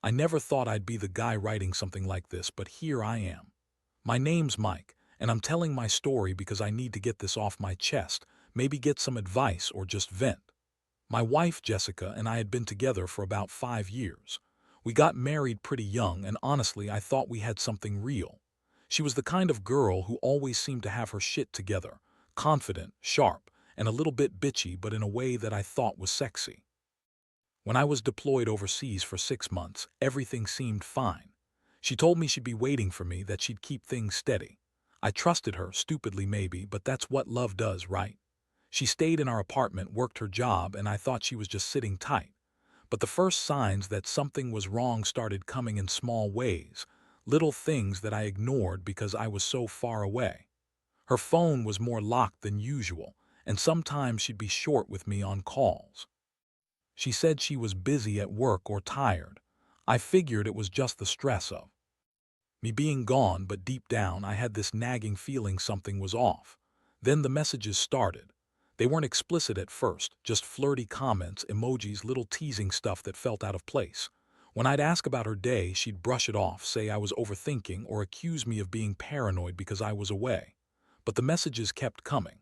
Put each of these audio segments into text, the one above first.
I never thought I'd be the guy writing something like this, but here I am. My name's Mike, and I'm telling my story because I need to get this off my chest, maybe get some advice or just vent. My wife, Jessica, and I had been together for about 5 years. We got married pretty young, and honestly, I thought we had something real. She was the kind of girl who always seemed to have her shit together, confident, sharp, and a little bit bitchy, but in a way that I thought was sexy. When I was deployed overseas for 6 months, everything seemed fine. She told me she'd be waiting for me, that she'd keep things steady. I trusted her, stupidly maybe, but that's what love does, right? She stayed in our apartment, worked her job, and I thought she was just sitting tight. But the first signs that something was wrong started coming in small ways, little things that I ignored because I was so far away. Her phone was more locked than usual, and sometimes she'd be short with me on calls. She said she was busy at work or tired. I figured it was just the stress of me being gone, but deep down I had this nagging feeling something was off. Then the messages started. They weren't explicit at first, just flirty comments, emojis, little teasing stuff that felt out of place. When I'd ask about her day, she'd brush it off, say I was overthinking, or accuse me of being paranoid because I was away. But the messages kept coming.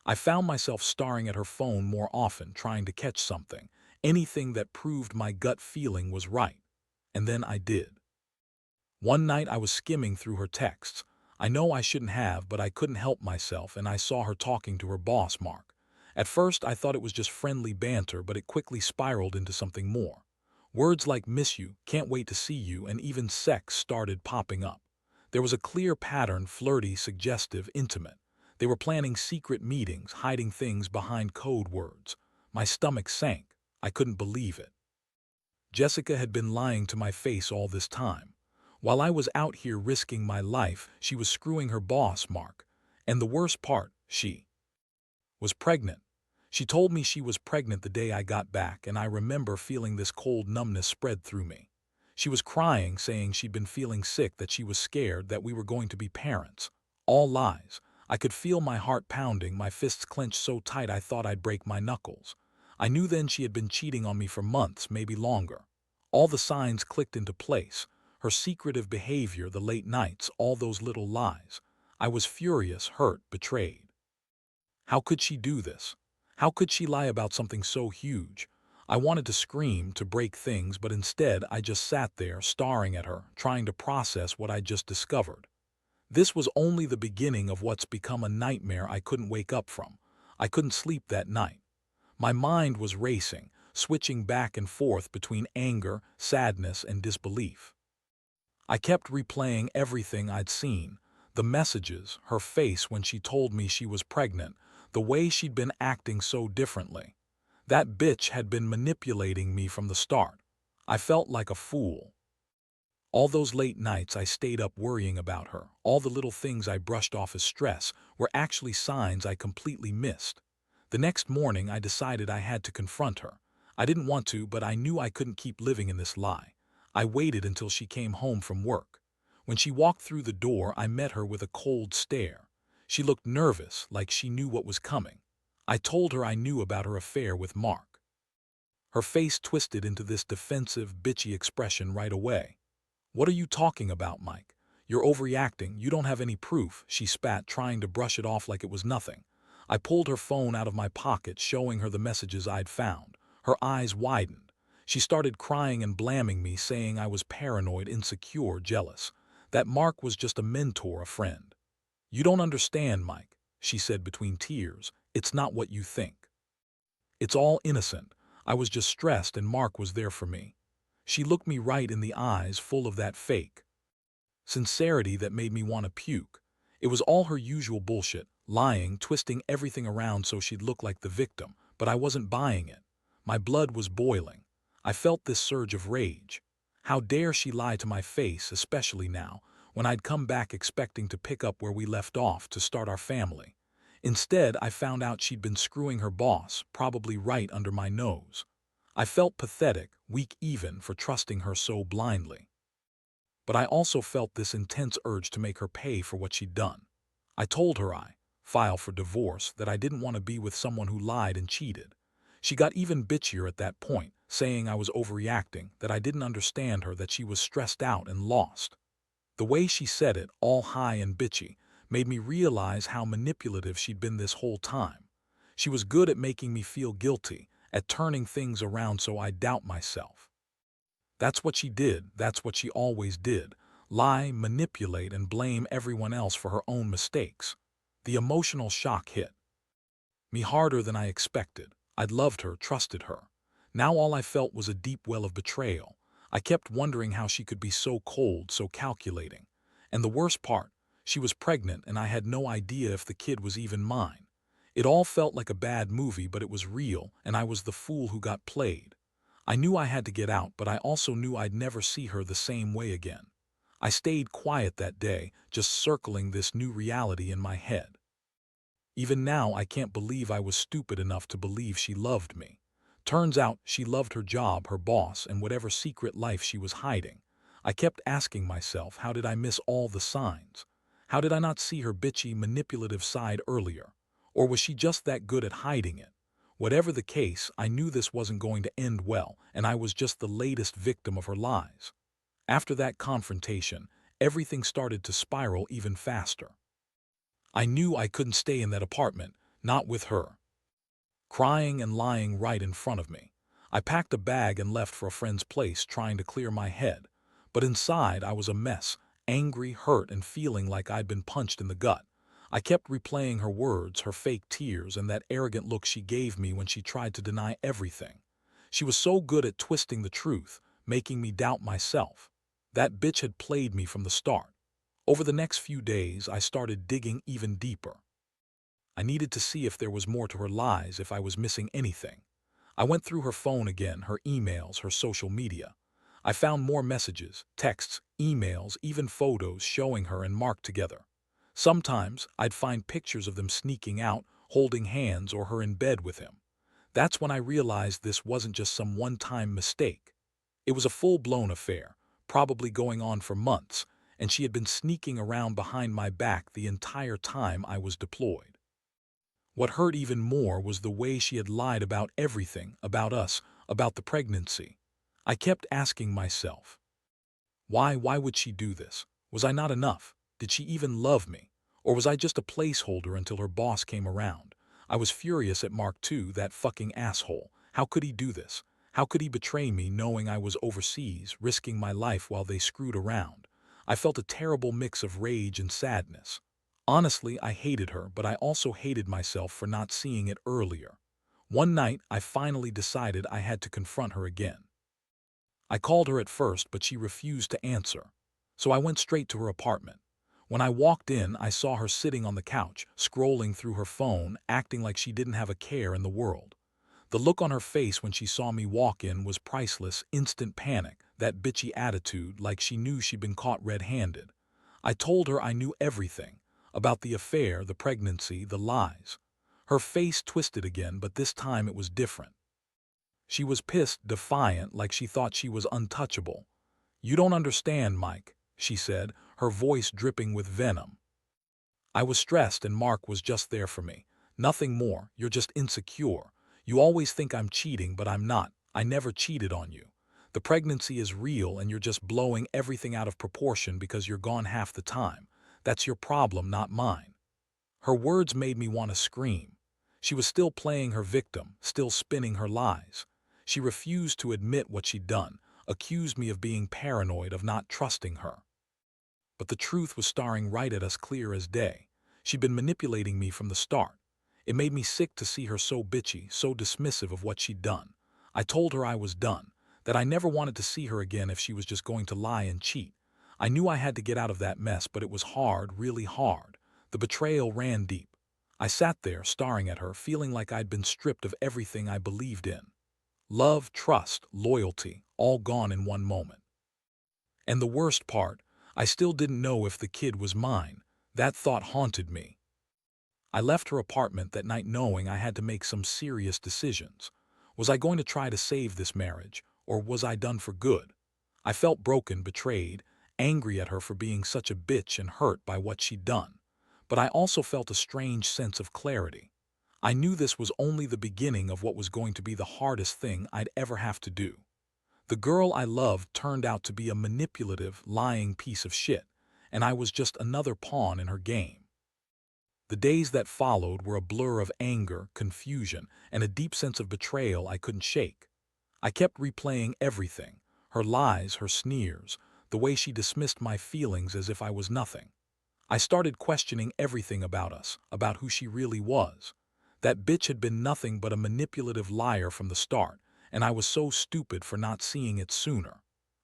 I found myself staring at her phone more often, trying to catch something, anything that proved my gut feeling was right. And then I did. One night I was skimming through her texts. I know I shouldn't have, but I couldn't help myself, and I saw her talking to her boss, Mark. At first I thought it was just friendly banter, but it quickly spiraled into something more. Words like miss you, can't wait to see you, and even sex started popping up. There was a clear pattern, flirty, suggestive, intimate. They were planning secret meetings, hiding things behind code words. My stomach sank. I couldn't believe it. Jessica had been lying to my face all this time. While I was out here risking my life, she was screwing her boss, Mark. And the worst part, she was pregnant. She told me she was pregnant the day I got back, and I remember feeling this cold numbness spread through me. She was crying, saying she'd been feeling sick, that she was scared, that we were going to be parents. All lies. I could feel my heart pounding, my fists clenched so tight I thought I'd break my knuckles. I knew then she had been cheating on me for months, maybe longer. All the signs clicked into place. Her secretive behavior, the late nights, all those little lies. I was furious, hurt, betrayed. How could she do this? How could she lie about something so huge? I wanted to scream, to break things, but instead I just sat there, staring at her, trying to process what I'd just discovered. This was only the beginning of what's become a nightmare I couldn't wake up from. I couldn't sleep that night. My mind was racing, switching back and forth between anger, sadness, and disbelief. I kept replaying everything I'd seen, the messages, her face when she told me she was pregnant, the way she'd been acting so differently. That bitch had been manipulating me from the start. I felt like a fool. All those late nights I stayed up worrying about her, all the little things I brushed off as stress, were actually signs I completely missed. The next morning I decided I had to confront her. I didn't want to, but I knew I couldn't keep living in this lie. I waited until she came home from work. When she walked through the door, I met her with a cold stare. She looked nervous, like she knew what was coming. I told her I knew about her affair with Mark. Her face twisted into this defensive, bitchy expression right away. "What are you talking about, Mike? You're overreacting. You don't have any proof," she spat, trying to brush it off like it was nothing. I pulled her phone out of my pocket, showing her the messages I'd found. Her eyes widened. She started crying and blaming me, saying I was paranoid, insecure, jealous. That Mark was just a mentor, a friend. "You don't understand, Mike," she said between tears. "It's not what you think. It's all innocent. I was just stressed, and Mark was there for me." She looked me right in the eyes, full of that fake sincerity that made me want to puke. It was all her usual bullshit, lying, twisting everything around so she'd look like the victim, but I wasn't buying it. My blood was boiling. I felt this surge of rage. How dare she lie to my face, especially now, when I'd come back expecting to pick up where we left off, to start our family. Instead, I found out she'd been screwing her boss, probably right under my nose. I felt pathetic, weak even, for trusting her so blindly. But I also felt this intense urge to make her pay for what she'd done. I told her I file for divorce, that I didn't want to be with someone who lied and cheated. She got even bitchier at that point, saying I was overreacting, that I didn't understand her, that she was stressed out and lost. The way she said it, all high and bitchy, made me realize how manipulative she'd been this whole time. She was good at making me feel guilty, at turning things around so I doubt myself. That's what she did, that's what she always did. Lie, manipulate, and blame everyone else for her own mistakes. The emotional shock hit me harder than I expected. I'd loved her, trusted her. Now all I felt was a deep well of betrayal. I kept wondering how she could be so cold, so calculating. And the worst part, she was pregnant and I had no idea if the kid was even mine. It all felt like a bad movie, but it was real, and I was the fool who got played. I knew I had to get out, but I also knew I'd never see her the same way again. I stayed quiet that day, just circling this new reality in my head. Even now, I can't believe I was stupid enough to believe she loved me. Turns out she loved her job, her boss, and whatever secret life she was hiding. I kept asking myself, how did I miss all the signs? How did I not see her bitchy, manipulative side earlier? Or was she just that good at hiding it? Whatever the case, I knew this wasn't going to end well, and I was just the latest victim of her lies. After that confrontation, everything started to spiral even faster. I knew I couldn't stay in that apartment, not with her, crying and lying right in front of me. I packed a bag and left for a friend's place, trying to clear my head. But inside, I was a mess, angry, hurt, and feeling like I'd been punched in the gut. I kept replaying her words, her fake tears, and that arrogant look she gave me when she tried to deny everything. She was so good at twisting the truth, making me doubt myself. That bitch had played me from the start. Over the next few days, I started digging even deeper. I needed to see if there was more to her lies, if I was missing anything. I went through her phone again, her emails, her social media. I found more messages, texts, emails, even photos showing her and Mark together. Sometimes I'd find pictures of them sneaking out, holding hands, or her in bed with him. That's when I realized this wasn't just some one-time mistake. It was a full-blown affair, probably going on for months, and she had been sneaking around behind my back the entire time I was deployed. What hurt even more was the way she had lied about everything, about us, about the pregnancy. I kept asking myself, why would she do this? Was I not enough? Did she even love me? Or was I just a placeholder until her boss came around? I was furious at Mark too, that fucking asshole. How could he do this? How could he betray me knowing I was overseas, risking my life while they screwed around? I felt a terrible mix of rage and sadness. Honestly, I hated her, but I also hated myself for not seeing it earlier. One night, I finally decided I had to confront her again. I called her at first, but she refused to answer. So I went straight to her apartment. When I walked in, I saw her sitting on the couch, scrolling through her phone, acting like she didn't have a care in the world. The look on her face when she saw me walk in was priceless, instant panic, that bitchy attitude, like she knew she'd been caught red-handed. I told her I knew everything, about the affair, the pregnancy, the lies. Her face twisted again, but this time it was different. She was pissed, defiant, like she thought she was untouchable. "You don't understand, Mike," she said, her voice dripping with venom. "I was stressed and Mark was just there for me. Nothing more. You're just insecure. You always think I'm cheating, but I'm not. I never cheated on you. The pregnancy is real and you're just blowing everything out of proportion because you're gone half the time. That's your problem, not mine." Her words made me want to scream. She was still playing her victim, still spinning her lies. She refused to admit what she'd done, accused me of being paranoid, of not trusting her. But the truth was staring right at us, clear as day. She'd been manipulating me from the start. It made me sick to see her so bitchy, so dismissive of what she'd done. I told her I was done, that I never wanted to see her again if she was just going to lie and cheat. I knew I had to get out of that mess, but it was hard, really hard. The betrayal ran deep. I sat there, staring at her, feeling like I'd been stripped of everything I believed in. Love, trust, loyalty, all gone in one moment. And the worst part, I still didn't know if the kid was mine. That thought haunted me. I left her apartment that night knowing I had to make some serious decisions. Was I going to try to save this marriage, or was I done for good? I felt broken, betrayed, angry at her for being such a bitch and hurt by what she'd done. But I also felt a strange sense of clarity. I knew this was only the beginning of what was going to be the hardest thing I'd ever have to do. The girl I loved turned out to be a manipulative, lying piece of shit, and I was just another pawn in her game. The days that followed were a blur of anger, confusion, and a deep sense of betrayal I couldn't shake. I kept replaying everything, her lies, her sneers, the way she dismissed my feelings as if I was nothing. I started questioning everything about us, about who she really was. That bitch had been nothing but a manipulative liar from the start, and I was so stupid for not seeing it sooner.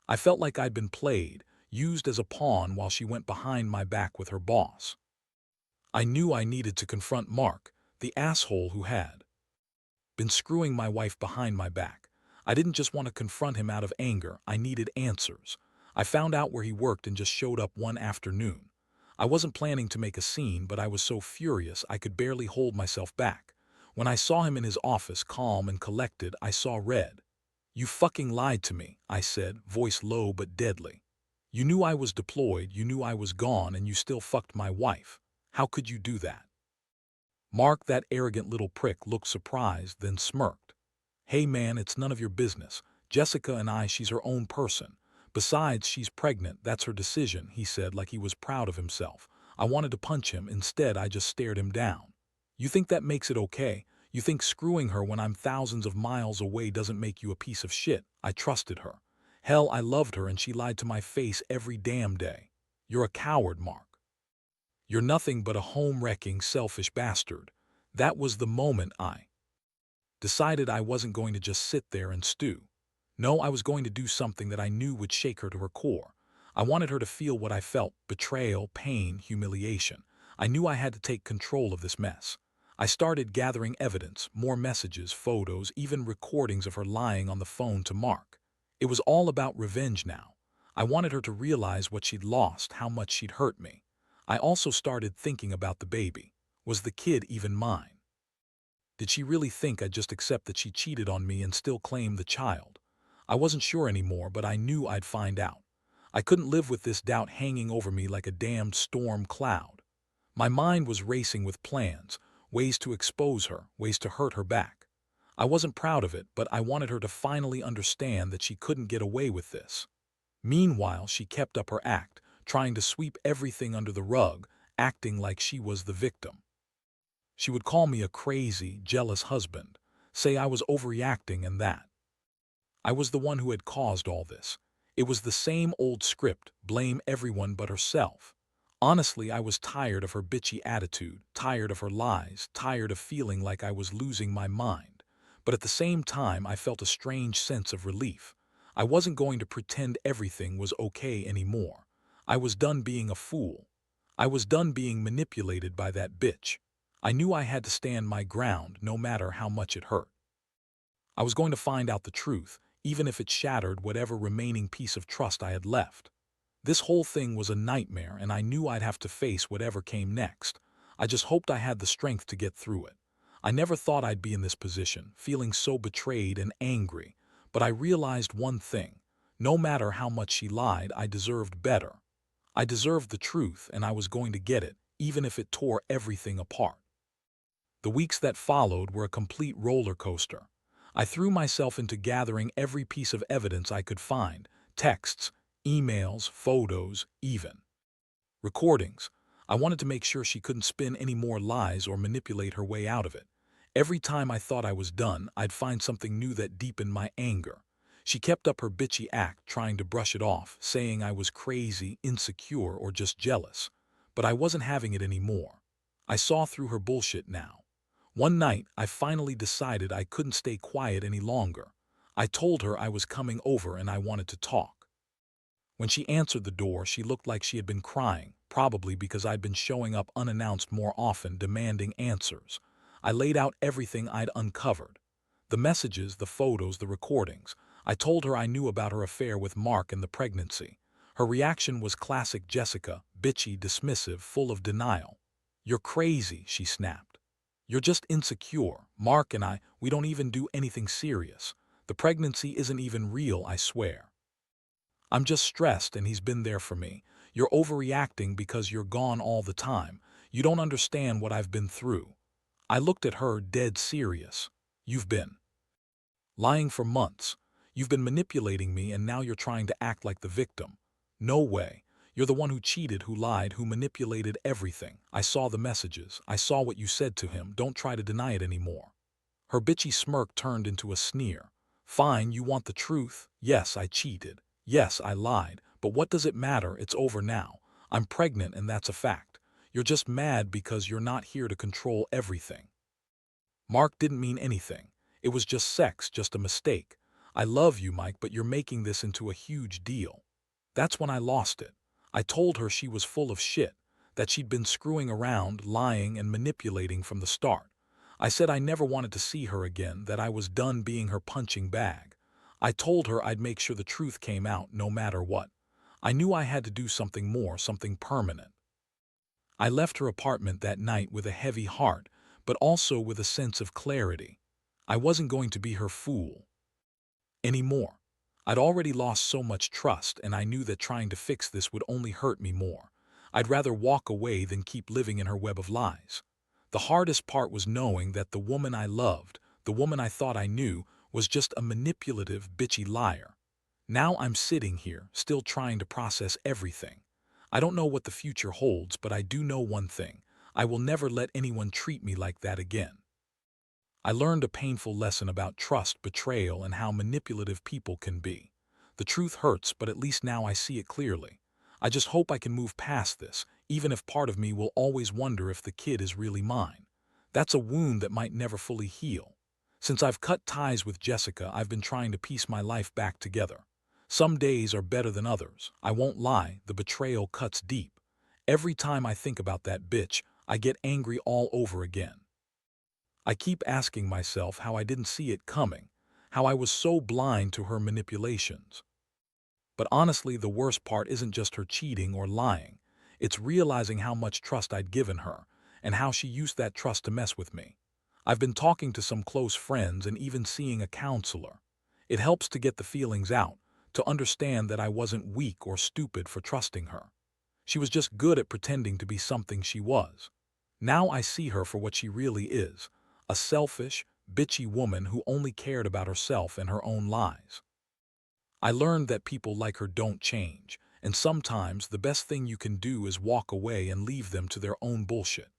I felt like I'd been played, used as a pawn while she went behind my back with her boss. I knew I needed to confront Mark, the asshole who had been screwing my wife behind my back. I didn't just want to confront him out of anger, I needed answers. I found out where he worked and just showed up one afternoon. I wasn't planning to make a scene, but I was so furious I could barely hold myself back. When I saw him in his office, calm and collected, I saw red. "You fucking lied to me," I said, voice low but deadly. "You knew I was deployed, you knew I was gone, and you still fucked my wife. How could you do that?" Mark, that arrogant little prick, looked surprised, then smirked. "Hey man, it's none of your business. Jessica and I, she's her own person. Besides, she's pregnant, that's her decision," he said like he was proud of himself. I wanted to punch him, instead I just stared him down. "You think that makes it okay? You think screwing her when I'm thousands of miles away doesn't make you a piece of shit?" I trusted her. Hell, I loved her and she lied to my face every damn day. "You're a coward, Mark. You're nothing but a home-wrecking, selfish bastard." That was the moment I decided I wasn't going to just sit there and stew. No, I was going to do something that I knew would shake her to her core. I wanted her to feel what I felt: betrayal, pain, humiliation. I knew I had to take control of this mess. I started gathering evidence, more messages, photos, even recordings of her lying on the phone to Mark. It was all about revenge now. I wanted her to realize what she'd lost, how much she'd hurt me. I also started thinking about the baby. Was the kid even mine? Did she really think I'd just accept that she cheated on me and still claim the child? I wasn't sure anymore, but I knew I'd find out. I couldn't live with this doubt hanging over me like a damned storm cloud. My mind was racing with plans, ways to expose her, ways to hurt her back. I wasn't proud of it, but I wanted her to finally understand that she couldn't get away with this. Meanwhile, she kept up her act, trying to sweep everything under the rug, acting like she was the victim. She would call me a crazy, jealous husband, say I was overreacting and that I was the one who had caused all this. It was the same old script: blame everyone but herself. Honestly, I was tired of her bitchy attitude, tired of her lies, tired of feeling like I was losing my mind. But at the same time, I felt a strange sense of relief. I wasn't going to pretend everything was okay anymore. I was done being a fool. I was done being manipulated by that bitch. I knew I had to stand my ground, no matter how much it hurt. I was going to find out the truth, even if it shattered whatever remaining piece of trust I had left. This whole thing was a nightmare, and I knew I'd have to face whatever came next. I just hoped I had the strength to get through it. I never thought I'd be in this position, feeling so betrayed and angry, but I realized one thing: no matter how much she lied, I deserved better. I deserved the truth, and I was going to get it, even if it tore everything apart. The weeks that followed were a complete roller coaster. I threw myself into gathering every piece of evidence I could find: texts, emails, photos, even recordings. I wanted to make sure she couldn't spin any more lies or manipulate her way out of it. Every time I thought I was done, I'd find something new that deepened my anger. She kept up her bitchy act, trying to brush it off, saying I was crazy, insecure, or just jealous. But I wasn't having it anymore. I saw through her bullshit now. One night, I finally decided I couldn't stay quiet any longer. I told her I was coming over and I wanted to talk. When she answered the door, she looked like she had been crying, probably because I'd been showing up unannounced more often, demanding answers. I laid out everything I'd uncovered: the messages, the photos, the recordings. I told her I knew about her affair with Mark and the pregnancy. Her reaction was classic Jessica: bitchy, dismissive, full of denial. "You're crazy," she snapped. "You're just insecure. Mark and I, we don't even do anything serious. The pregnancy isn't even real, I swear. I'm just stressed and he's been there for me. You're overreacting because you're gone all the time. You don't understand what I've been through." I looked at her dead serious. You've been lying for months. You've been manipulating me and now you're trying to act like the victim. No way. You're the one who cheated, who lied, who manipulated everything. I saw the messages. I saw what you said to him. Don't try to deny it anymore. Her bitchy smirk turned into a sneer. Fine, you want the truth? Yes, I cheated. Yes, I lied. But what does it matter? It's over now. I'm pregnant and that's a fact. You're just mad because you're not here to control everything. Mark didn't mean anything. It was just sex, just a mistake. I love you, Mike, but you're making this into a huge deal. That's when I lost it. I told her she was full of shit, that she'd been screwing around, lying, and manipulating from the start. I said I never wanted to see her again, that I was done being her punching bag. I told her I'd make sure the truth came out no matter what. I knew I had to do something more, something permanent. I left her apartment that night with a heavy heart, but also with a sense of clarity. I wasn't going to be her fool anymore. I'd already lost so much trust, and I knew that trying to fix this would only hurt me more. I'd rather walk away than keep living in her web of lies. The hardest part was knowing that the woman I loved, the woman I thought I knew, was just a manipulative, bitchy liar. Now I'm sitting here, still trying to process everything. I don't know what the future holds, but I do know one thing. I will never let anyone treat me like that again. I learned a painful lesson about trust, betrayal, and how manipulative people can be. The truth hurts, but at least now I see it clearly. I just hope I can move past this, even if part of me will always wonder if the kid is really mine. That's a wound that might never fully heal. Since I've cut ties with Jessica, I've been trying to piece my life back together. Some days are better than others. I won't lie, the betrayal cuts deep. Every time I think about that bitch, I get angry all over again. I keep asking myself how I didn't see it coming, how I was so blind to her manipulations. But honestly, the worst part isn't just her cheating or lying. It's realizing how much trust I'd given her, and how she used that trust to mess with me. I've been talking to some close friends and even seeing a counselor. It helps to get the feelings out, to understand that I wasn't weak or stupid for trusting her. She was just good at pretending to be something she was. Now I see her for what she really is, a selfish, bitchy woman who only cared about herself and her own lies. I learned that people like her don't change, and sometimes the best thing you can do is walk away and leave them to their own bullshit.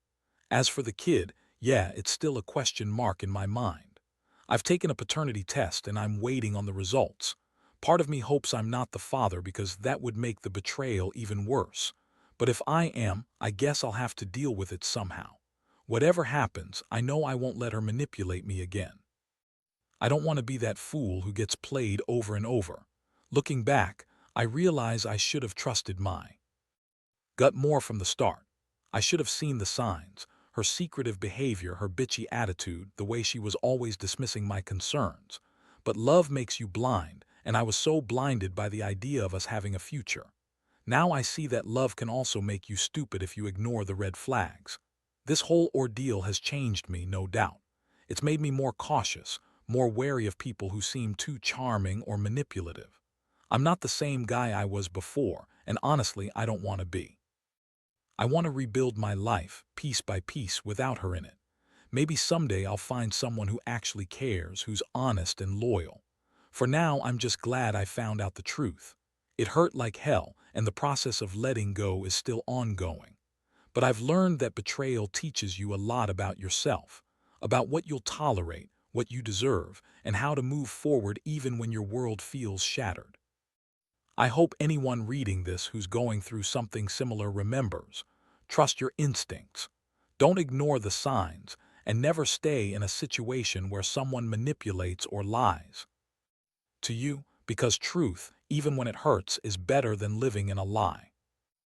As for the kid, yeah, it's still a question mark in my mind. I've taken a paternity test and I'm waiting on the results. Part of me hopes I'm not the father because that would make the betrayal even worse. But if I am, I guess I'll have to deal with it somehow. Whatever happens, I know I won't let her manipulate me again. I don't want to be that fool who gets played over and over. Looking back, I realize I should have trusted my gut more from the start. I should have seen the signs, her secretive behavior, her bitchy attitude, the way she was always dismissing my concerns. But love makes you blind, and I was so blinded by the idea of us having a future. Now I see that love can also make you stupid if you ignore the red flags. This whole ordeal has changed me, no doubt. It's made me more cautious, more wary of people who seem too charming or manipulative. I'm not the same guy I was before, and honestly, I don't want to be. I want to rebuild my life, piece by piece, without her in it. Maybe someday I'll find someone who actually cares, who's honest and loyal. For now, I'm just glad I found out the truth. It hurt like hell, and the process of letting go is still ongoing. But I've learned that betrayal teaches you a lot about yourself, about what you'll tolerate, what you deserve, and how to move forward even when your world feels shattered. I hope anyone reading this who's going through something similar remembers. Trust your instincts. Don't ignore the signs, and never stay in a situation where someone manipulates or lies to you, because truth, even when it hurts, is better than living in a lie.